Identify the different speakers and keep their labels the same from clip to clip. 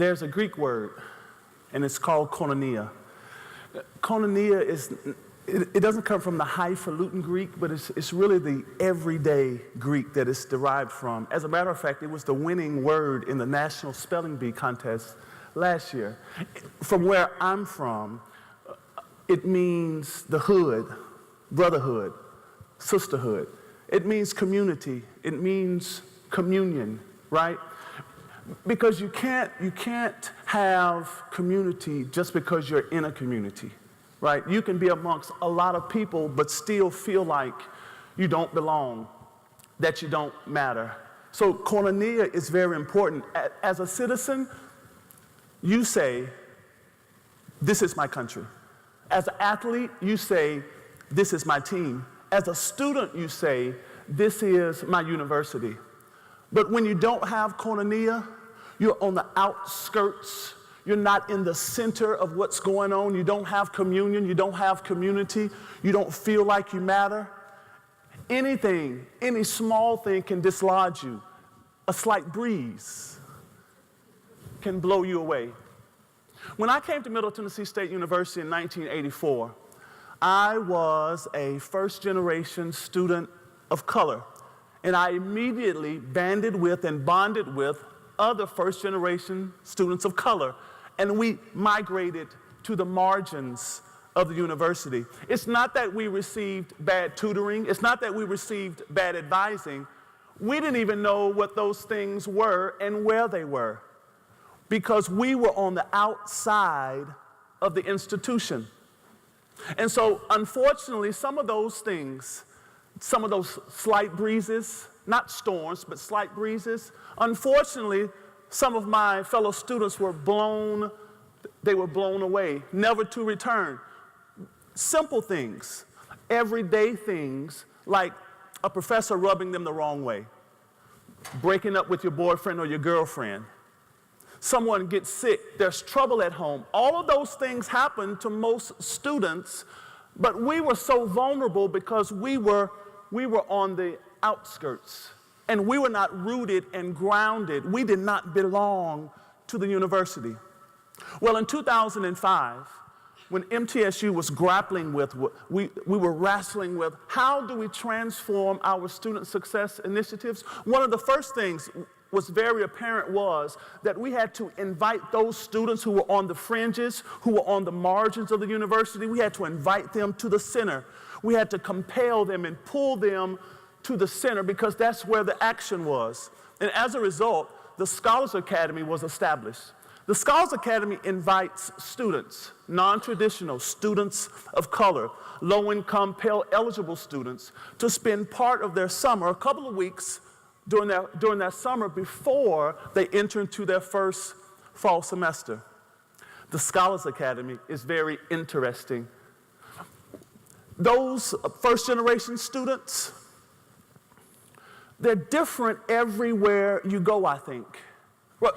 Speaker 1: there's a Greek word, and it's called koinonia. Koinonia it doesn't come from the highfalutin Greek, but it's really the everyday Greek that it's derived from. As a matter of fact, it was the winning word in the National Spelling Bee contest last year. From where I'm from, it means the hood, brotherhood, sisterhood. It means community. It means communion, right? Because you can't have community just because you're in a community, right? You can be amongst a lot of people but still feel like you don't belong, that you don't matter. So koinonia is very important. As a citizen, you say, this is my country. As an athlete, you say, this is my team. As a student, you say, this is my university. But when you don't have koinonia, you're on the outskirts. You're not in the center of what's going on. You don't have communion. You don't have community. You don't feel like you matter. Anything, any small thing can dislodge you. A slight breeze can blow you away. When I came to Middle Tennessee State University in 1984, I was a first-generation student of color, and I immediately banded with and bonded with other first-generation students of color, and we migrated to the margins of the university. It's not that we received bad tutoring. It's not that we received bad advising. We didn't even know what those things were and where they were, because we were on the outside of the institution. And so, unfortunately, some of those things, some of those slight breezes, not storms, but slight breezes, unfortunately, some of my fellow students were blown away, never to return. Simple things, everyday things, like a professor rubbing them the wrong way, breaking up with your boyfriend or your girlfriend, someone gets sick, there's trouble at home. All of those things happen to most students, but we were so vulnerable because we were on the outskirts, and we were not rooted and grounded. We did not belong to the university. Well, in 2005, when MTSU was grappling with, we were wrestling with, how do we transform our student success initiatives? One of the first things was very apparent was that we had to invite those students who were on the fringes, who were on the margins of the university, we had to invite them to the center. We had to compel them and pull them to the center because that's where the action was. And as a result, the Scholars Academy was established. The Scholars Academy invites students, non-traditional students of color, low-income, Pell-eligible students, to spend part of their summer, a couple of weeks, during that summer before they enter into their first fall semester. The Scholars Academy is very interesting. Those first-generation students, they're different everywhere you go, I think.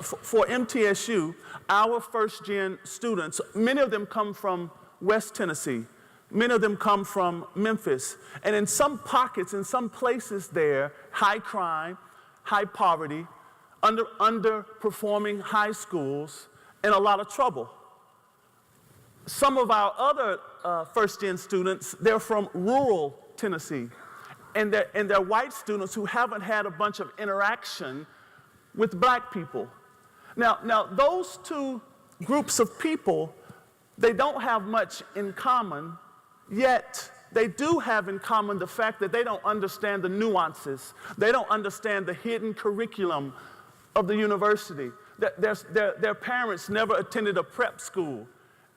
Speaker 1: For MTSU, our first-gen students, many of them come from West Tennessee. Many of them come from Memphis. And in some pockets, in some places there, high crime, high poverty, underperforming high schools, and a lot of trouble. Some of our other first-gen students, they're from rural Tennessee. And they're white students who haven't had a bunch of interaction with black people. Now those two groups of people, they don't have much in common, yet they do have in common the fact that they don't understand the nuances. They don't understand the hidden curriculum of the university. Their parents never attended a prep school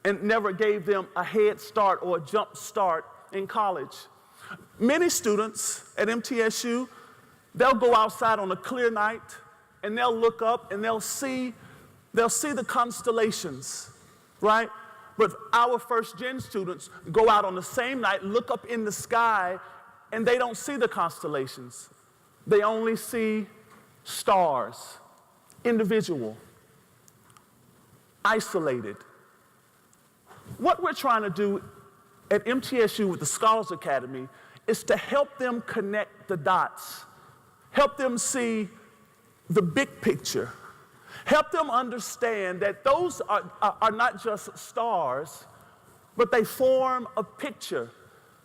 Speaker 1: and never gave them a head start or a jump start in college. Many students at MTSU, they'll go outside on a clear night and they'll look up and they'll see the constellations, right? But our first-gen students go out on the same night, look up in the sky, and they don't see the constellations. They only see stars, individual, isolated. What we're trying to do at MTSU with the Scholars Academy is to help them connect the dots, help them see the big picture, Help them understand that those are not just stars, but they form a picture.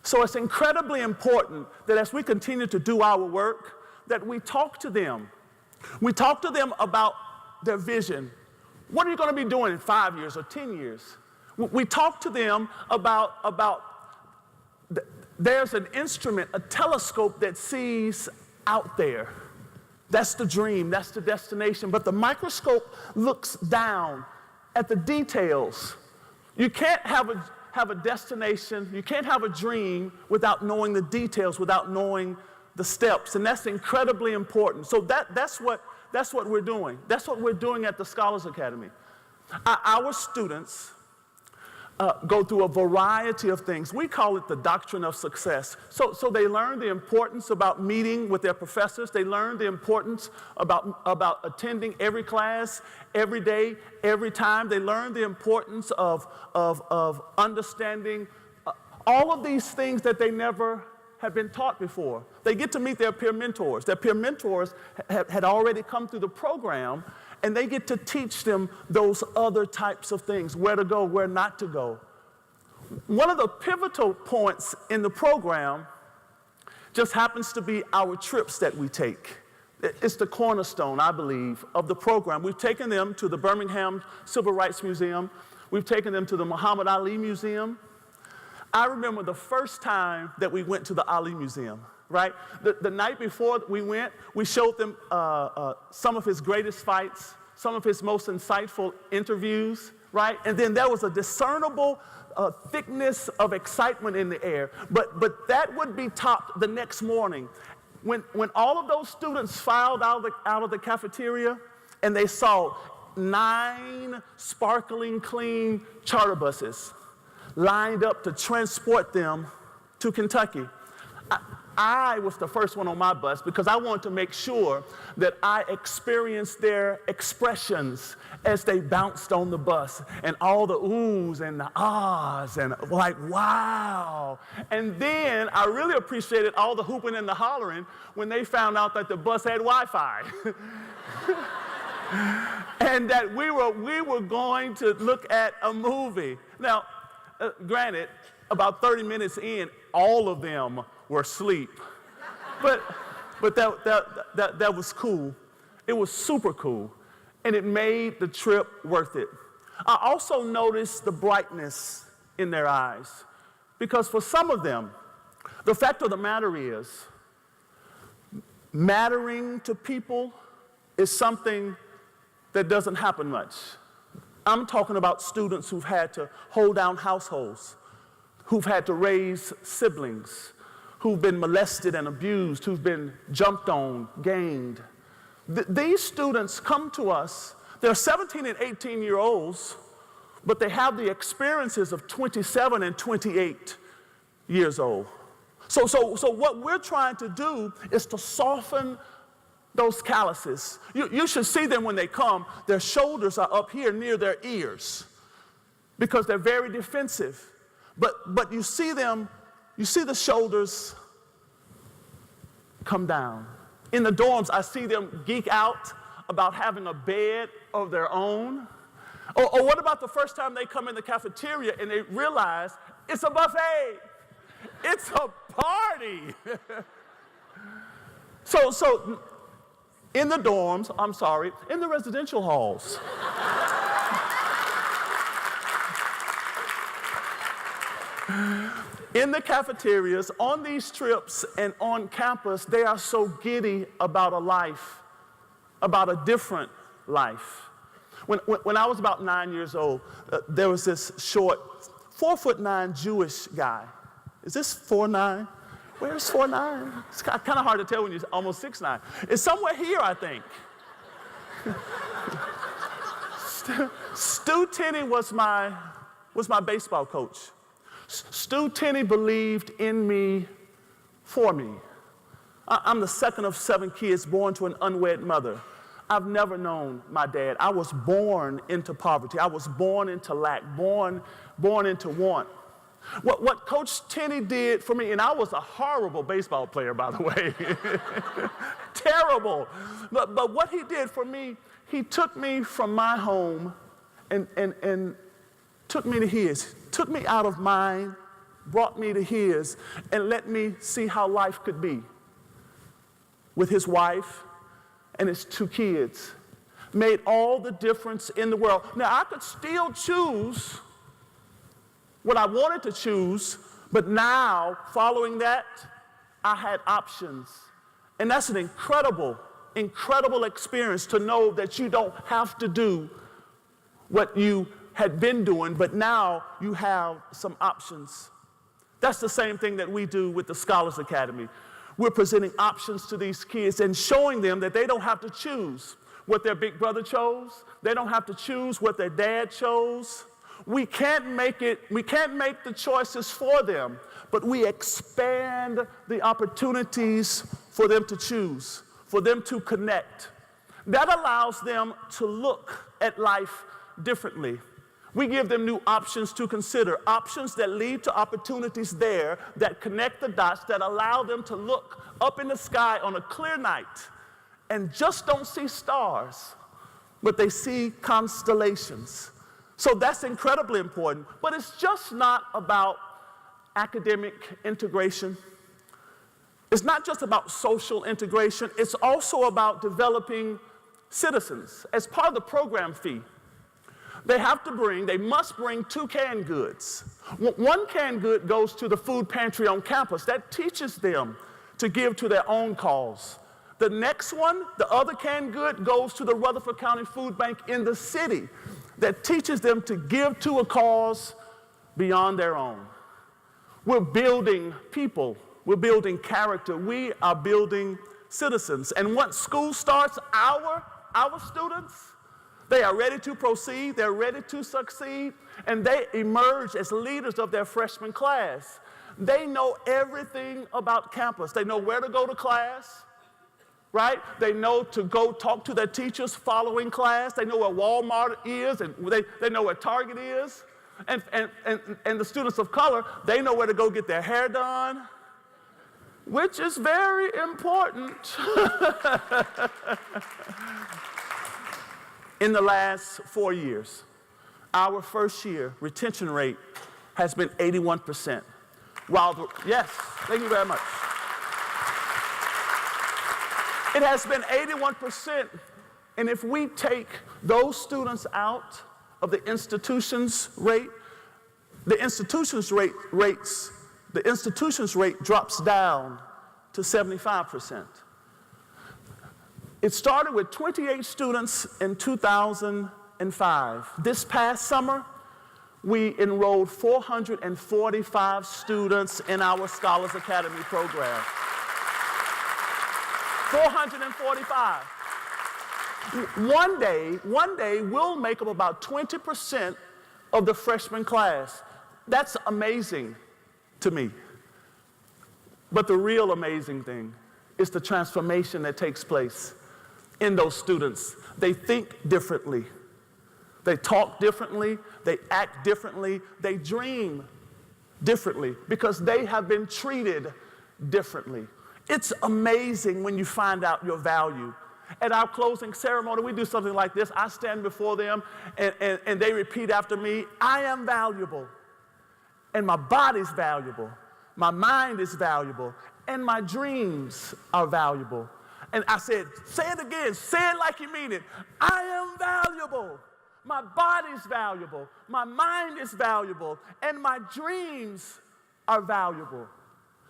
Speaker 1: So it's incredibly important that as we continue to do our work, that we talk to them. We talk to them about their vision. What are you going to be doing in 5 years or 10 years? We talk to them about there's an instrument, a telescope that sees out there. That's the dream, that's the destination. But the microscope looks down at the details. You can't have a destination, you can't have a dream without knowing the details, without knowing the steps. And that's incredibly important. So that's what we're doing. That's what we're doing at the Scholars Academy. Our students go through a variety of things. We call it the doctrine of success. So they learn the importance about meeting with their professors. They learn the importance about attending every class, every day, every time. They learn the importance of understanding all of these things that they never have been taught before. They get to meet their peer mentors. Their peer mentors had already come through the program, and they get to teach them those other types of things, where to go, where not to go. One of the pivotal points in the program just happens to be our trips that we take. It's the cornerstone, I believe, of the program. We've taken them to the Birmingham Civil Rights Museum. We've taken them to the Muhammad Ali Museum. I remember the first time that we went to the Ali Museum, right? The night before we went, we showed them some of his greatest fights, some of his most insightful interviews, right? And then there was a discernible thickness of excitement in the air. But that would be topped the next morning when all of those students filed out of the cafeteria and they saw 9 sparkling clean charter buses lined up to transport them to Kentucky. I was the first one on my bus because I wanted to make sure that I experienced their expressions as they bounced on the bus, and all the oohs and the ahs, and like, wow. And then I really appreciated all the hooping and the hollering when they found out that the bus had Wi-Fi. And that we were going to look at a movie. Now, granted, about 30 minutes in, all of them were asleep. But that was cool. It was super cool. And it made the trip worth it. I also noticed the brightness in their eyes. Because for some of them, the fact of the matter is, mattering to people is something that doesn't happen much. I'm talking about students who've had to hold down households, who've had to raise siblings, who've been molested and abused, who've been jumped on, gamed. These students come to us, they're 17 and 18-year-olds, but they have the experiences of 27 and 28 years old. So what we're trying to do is to soften those calluses. You should see them when they come. Their shoulders are up here near their ears because they're very defensive. But you see them, you see the shoulders come down. In the dorms, I see them geek out about having a bed of their own. Or what about the first time they come in the cafeteria and they realize it's a buffet? It's a party. So in the dorms, in the residential halls. In the cafeterias, on these trips, and on campus, they are so giddy about a life, about a different life. When I was about 9 years old, there was this short, 4'9" Jewish guy. Is this 4'9"? Where's 4'9"? It's kind of hard to tell when you're almost 6'9". It's somewhere here, I think. Stu Tenney was my baseball coach. Stu Tenney believed in me for me. I'm the second of 7 kids born to an unwed mother. I've never known my dad. I was born into poverty. I was born into lack, born into want. What Coach Tenney did for me, and I was a horrible baseball player, by the way. terrible. But what he did for me, he took me from my home and took me to his, took me out of mine, brought me to his, and let me see how life could be with his wife and his 2 kids. Made all the difference in the world. Now, I could still choose what I wanted to choose, but now, following that, I had options. And that's an incredible, incredible experience to know that you don't have to do what you had been doing, but now you have some options. That's the same thing that we do with the Scholars Academy. We're presenting options to these kids and showing them that they don't have to choose what their big brother chose. They don't have to choose what their dad chose. We can't make the choices for them, but we expand the opportunities for them to choose, for them to connect. That allows them to look at life differently. We give them new options to consider, options that lead to opportunities there that connect the dots, that allow them to look up in the sky on a clear night and just don't see stars, but they see constellations. So that's incredibly important. But it's just not about academic integration. It's not just about social integration. It's also about developing citizens. As part of the program fee, they must bring 2 canned goods. 1 canned good goes to the food pantry on campus. That teaches them to give to their own cause. The next one, the other canned good, goes to the Rutherford County Food Bank in the city. That teaches them to give to a cause beyond their own. We're building people. We're building character. We are building citizens. And once school starts, our students, they are ready to proceed, they're ready to succeed, and they emerge as leaders of their freshman class. They know everything about campus. They know where to go to class, right? They know to go talk to their teachers following class. They know where Walmart is, and they know where Target is. And the students of color, they know where to go get their hair done, which is very important. In the last 4 years, our first year retention rate has been 81%. Yes, thank you very much. It has been 81%, and if we take those students out of the institution's rate, the institution's rate drops down to 75%. It started with 28 students in 2005. This past summer, we enrolled 445 students in our Scholars Academy program. 445. One day, we'll make up about 20% of the freshman class. That's amazing to me. But the real amazing thing is the transformation that takes place in those students. They think differently. They talk differently. They act differently. They dream differently because they have been treated differently. It's amazing when you find out your value. At our closing ceremony, we do something like this. I stand before them, and they repeat after me, I am valuable, and my body's valuable, my mind is valuable, and my dreams are valuable. And I said, say it again, say it like you mean it. I am valuable, my body's valuable, my mind is valuable, and my dreams are valuable.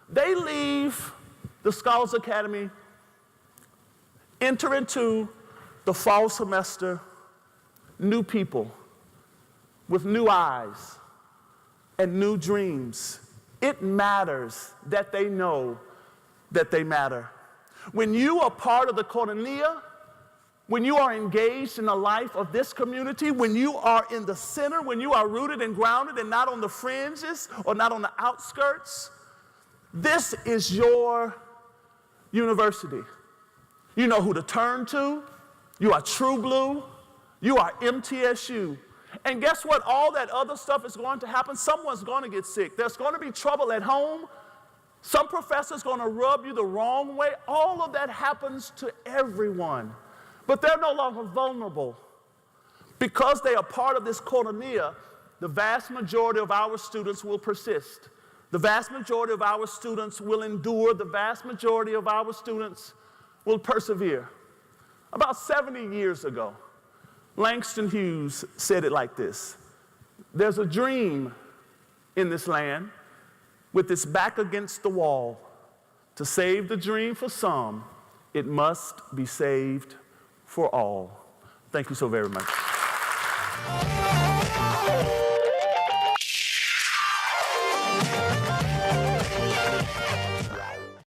Speaker 1: They leave the Scholars Academy, enter into the fall semester, new people with new eyes and new dreams. It matters that they know that they matter. When you are part of the koinonia, when you are engaged in the life of this community, when you are in the center, when you are rooted and grounded and not on the fringes or not on the outskirts, this is your university. You know who to turn to. You are True Blue. You are MTSU. And guess what? All that other stuff is going to happen. Someone's going to get sick. There's going to be trouble at home. Some professor's going to rub you the wrong way. All of that happens to everyone. But they're no longer vulnerable. Because they are part of this koinonia, the vast majority of our students will persist. The vast majority of our students will endure. The vast majority of our students will persevere. About 70 years ago, Langston Hughes said it like this: there's a dream in this land with its back against the wall. To save the dream for some, it must be saved for all. Thank you so very much.